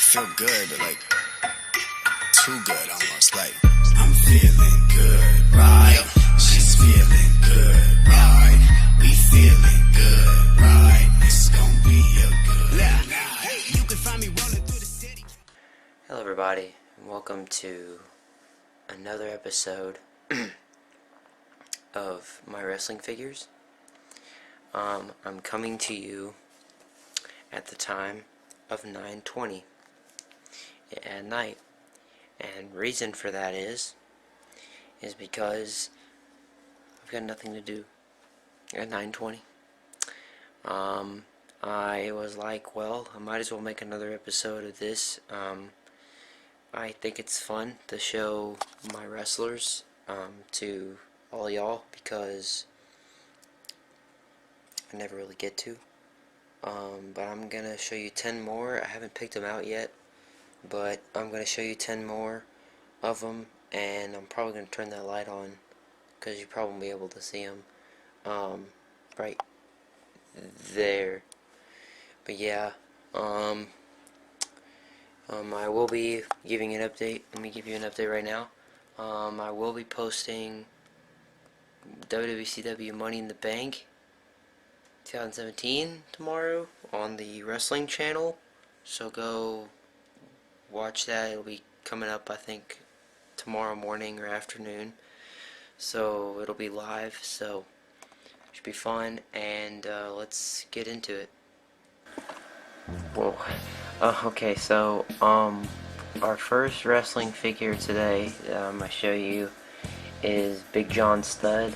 feel good, but like too good almost. Like I'm feeling good, right? She's feeling good, right? We feeling good, right? It's gonna be a good night. You can find me rolling through the city. Hello everybody, and welcome to another episode of my wrestling figures. I'm coming to you at the time of 9:20 at night, and reason for that is because I've got nothing to do at 9:20. I was like, well, I might as well make another episode of this. I think it's fun to show my wrestlers to all y'all, because I never really get to. But I'm gonna show you 10 more. I haven't picked them out yet, but I'm gonna show you 10 more of them, and I'm probably gonna turn that light on because you probably won't be able to see them right there. But yeah, I will be giving an update. Let me give you an update right now. I will be posting WWCW Money in the Bank 2017 tomorrow on the wrestling channel, so go watch that. It'll be coming up, I think, tomorrow morning or afternoon, so it'll be live, so it should be fun, and let's get into it. Whoa. Okay, so our first wrestling figure today I'm gonna show you is Big John Studd.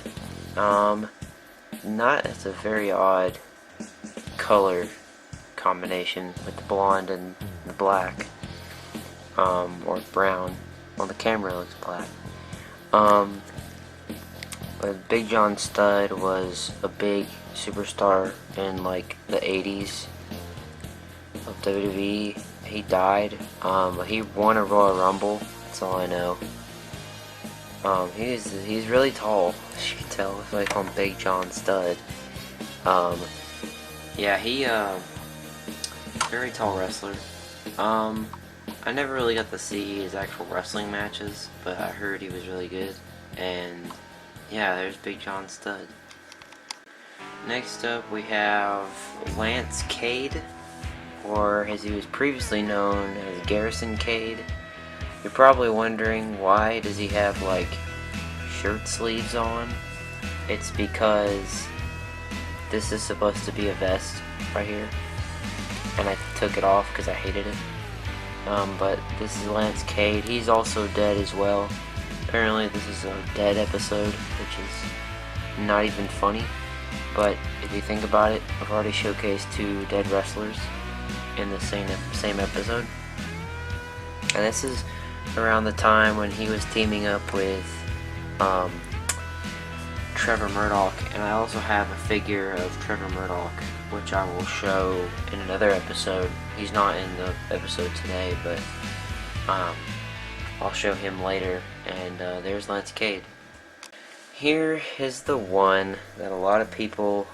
It's a very odd color combination with the blonde and the black, or brown. Well, the camera looks black. But Big John Studd was a big superstar in like the 80s of WWE. He died, but he won a Royal Rumble. That's all I know. He's really tall, as you can tell if I call him Big John Studd. Yeah, he very tall wrestler. I never really got to see his actual wrestling matches, but I heard he was really good. And yeah, there's Big John Studd. Next up we have Lance Cade, or as he was previously known as Garrison Cade. You're probably wondering, why does he have like shirt sleeves on? It's because this is supposed to be a vest right here, and I took it off because I hated it. But this is Lance Cade. He's also dead as well. Apparently this is a dead episode, which is not even funny, but if you think about it, I've already showcased 2 dead wrestlers in the same episode, and this is around the time when he was teaming up with Trevor Murdoch, and I also have a figure of Trevor Murdoch, which I will show in another episode. He's not in the episode today, but I'll show him later. And there's Lance Cade. Here is the one that a lot of people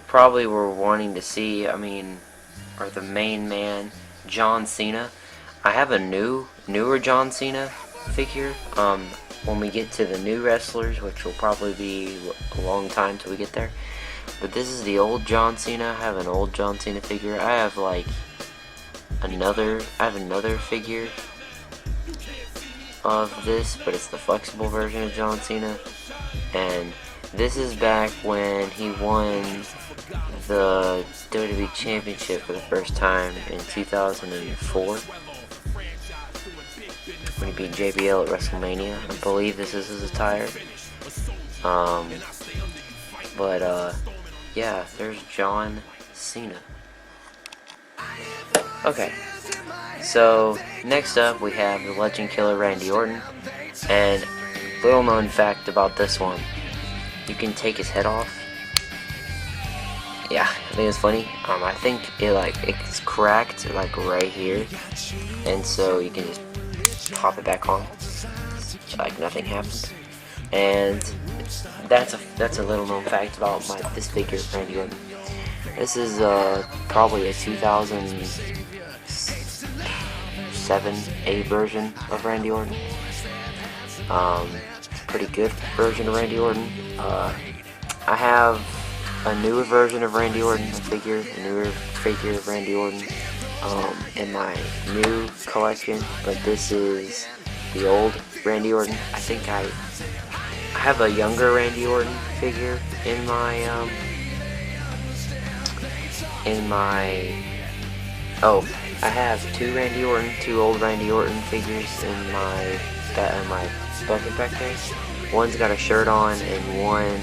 probably were wanting to see. I mean, or the main man, John Cena. I have a newer John Cena figure. When we get to the new wrestlers, which will probably be a long time till we get there. But this is the old John Cena. I have an old John Cena figure. I have like another figure of this, but it's the flexible version of John Cena. And this is back when he won the WWE Championship for the first time in 2004. When he beat JBL at WrestleMania. I believe this is his attire. Yeah, there's John Cena. Okay, so next up we have the Legend Killer Randy Orton. And little known fact about this one, you can take his head off. Yeah, I think it's funny. I think it's cracked like right here, and so you can just pop it back on like nothing happened. And that's a little known fact about this figure, Randy Orton. This is probably a 2000 7A version of Randy Orton. It's a pretty good version of Randy Orton. I have a newer version of Randy Orton, a newer figure of Randy Orton in my new collection, but this is the old Randy Orton. I think I have a younger Randy Orton figure in my I have two old Randy Orton figures in my bucket back there. One's got a shirt on and one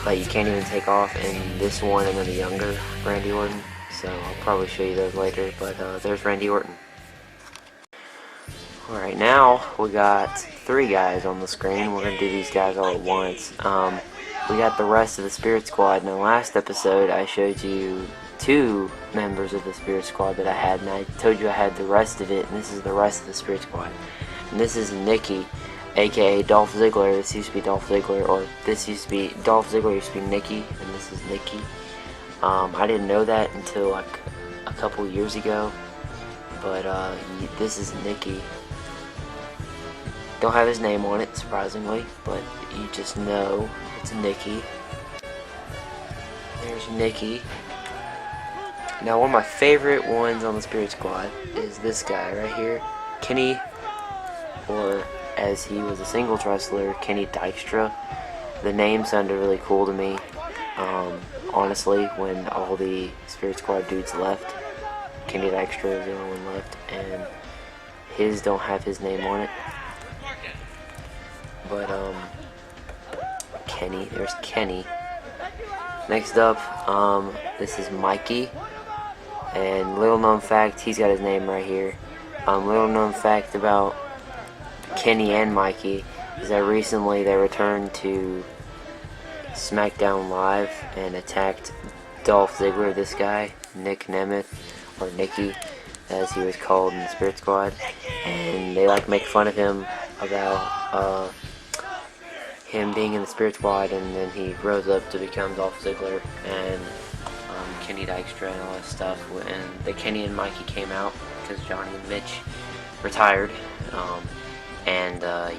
that you can't even take off, and this one, and then the younger Randy Orton. So I'll probably show you those later, but there's Randy Orton. Alright, now we got 3 guys on the screen. We're going to do these guys all at once. We got the rest of the Spirit Squad. In the last episode, I showed you 2 members of the Spirit Squad that I had, and I told you I had the rest of it, and this is the rest of the Spirit Squad. And this is Nicky, aka Dolph Ziggler. This used to be Dolph Ziggler, or this used to be, Dolph Ziggler used to be Nicky, and this is Nicky. I didn't know that until like a couple years ago, but this is Nicky. Don't have his name on it, surprisingly, but you just know it's Nicky. There's Nicky. Now, one of my favorite ones on the Spirit Squad is this guy right here, Kenny, or as he was a singles wrestler, Kenny Dykstra. The name sounded really cool to me. Honestly, when all the Spirit Squad dudes left, Kenny Dykstra was the only one left, and his don't have his name on it. But Kenny, there's Kenny. Next up, this is Mikey, and little known fact, he's got his name right here. Little known fact about Kenny and Mikey is that recently they returned to SmackDown Live and attacked Dolph Ziggler, this guy, Nick Nemeth, or Nicky, as he was called in the Spirit Squad, and they make fun of him about him being in the Spirit Squad, and then he rose up to become Dolph Ziggler and Kenny Dykstra and all that stuff. And the Kenny and Mikey came out because Johnny and Mitch retired.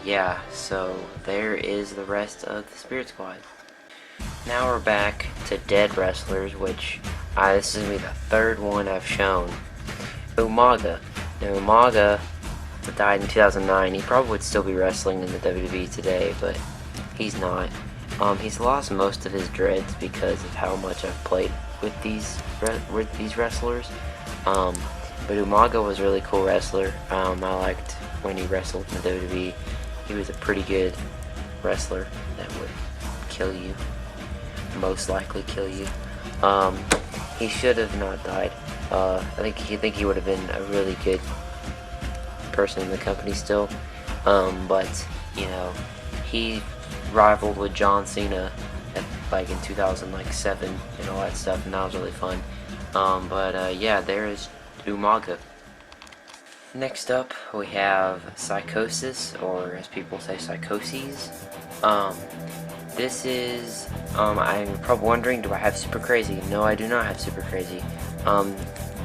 Yeah, so there is the rest of the Spirit Squad. Now we're back to dead wrestlers, which this is going to be the 3rd one I've shown. Umaga. Now, Umaga died in 2009. He probably would still be wrestling in the WWE today, but he's not. He's lost most of his dreads because of how much I've played with these wrestlers. But Umaga was a really cool wrestler. I liked when he wrestled in the WWE. He was a pretty good wrestler that would kill you. Most likely kill you. He should have not died. I think he would have been a really good person in the company still. But you know, he rivaled with John Cena in 2007 and all that stuff, and that was really fun. Yeah, there is Umaga. Next up, we have Psychosis, or as people say, Psychoses. This is, I'm probably wondering, do I have Super Crazy? No, I do not have Super Crazy.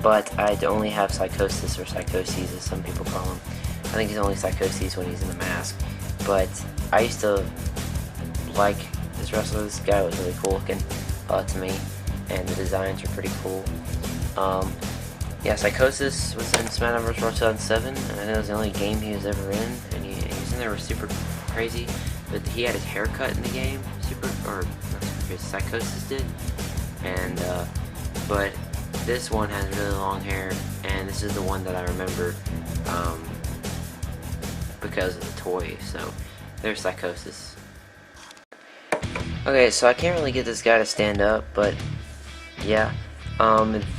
But I only have Psychosis, or Psychoses as some people call him. I think he's only Psychoses when he's in the mask. But I used to like this wrestler. This guy was really cool looking to me, and the designs are pretty cool. Yeah, Psychosis was in SmackDown vs. Raw 2007, and I think it was the only game he was ever in, and he was in there with Super Crazy, but he had his hair cut in the game, Psychosis did, and, but this one has really long hair, and this is the one that I remember, because of the toy, so there's Psychosis. Okay, so I can't really get this guy to stand up, but, yeah.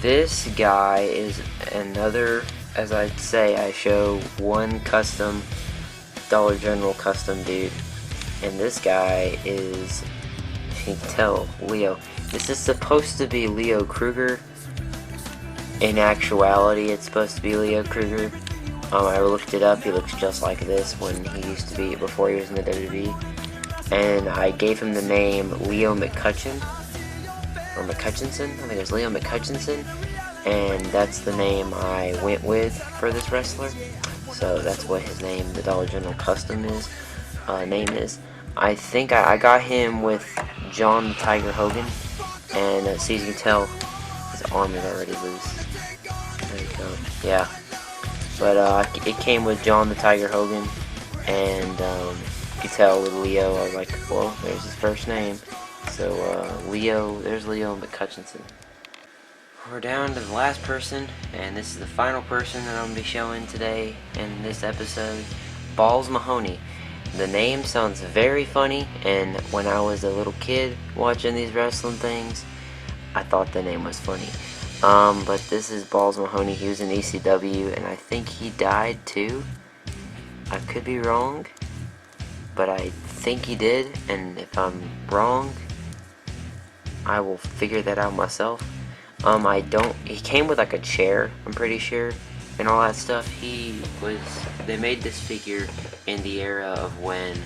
This guy is another, as I'd say, I show one custom Dollar General custom dude, and this guy is, if you can tell, Leo. This is supposed to be Leo Kruger. In actuality, it's supposed to be Leo Kruger. I looked it up. He looks just like this when he used to be, before he was in the WWE, and I gave him the name Leo McCutchinson. Or McCutchinson, I think it was Leo McCutchinson, and that's the name I went with for this wrestler. So that's what his name, the Dollar General Custom name is. I think I got him with John the Tiger Hogan, and as you can tell, his arm is already loose. There you go. Yeah. But it came with John the Tiger Hogan, and you can tell with Leo, I was like, well, there's his first name. So there's Leo McCutchinson. We're down to the last person, and this is the final person that I'm going to be showing today in this episode, Balls Mahoney. The name sounds very funny, and when I was a little kid watching these wrestling things, I thought the name was funny. But this is Balls Mahoney. He was in ECW, and I think he died too. I could be wrong, but I think he did, and if I'm wrong, I will figure that out myself. He came with like a chair, I'm pretty sure, and all that stuff. They made this figure in the era of when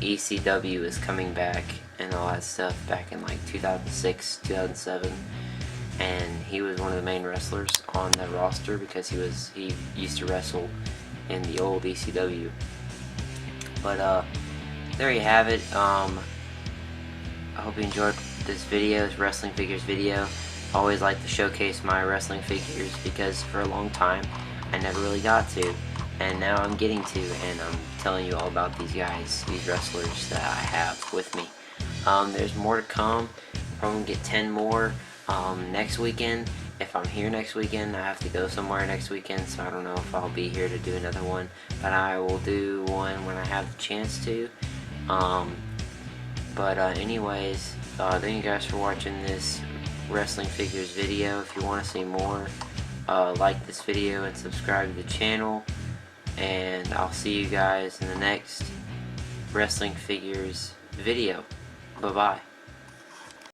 ECW is coming back and all that stuff back in like 2006, 2007. And he was one of the main wrestlers on the roster because he used to wrestle in the old ECW. But there you have it. I hope you enjoyed this video, this wrestling figures video. I always like to showcase my wrestling figures because for a long time I never really got to, and now I'm getting to, and I'm telling you all about these guys, these wrestlers that I have with me. There's more to come. Probably gonna get 10 more next weekend. If I'm here next weekend, I have to go somewhere next weekend, so I don't know if I'll be here to do another one, but I will do one when I have the chance to. Anyways, thank you guys for watching this wrestling figures video. If you want to see more, like this video and subscribe to the channel, and I'll see you guys in the next wrestling figures video. Bye bye.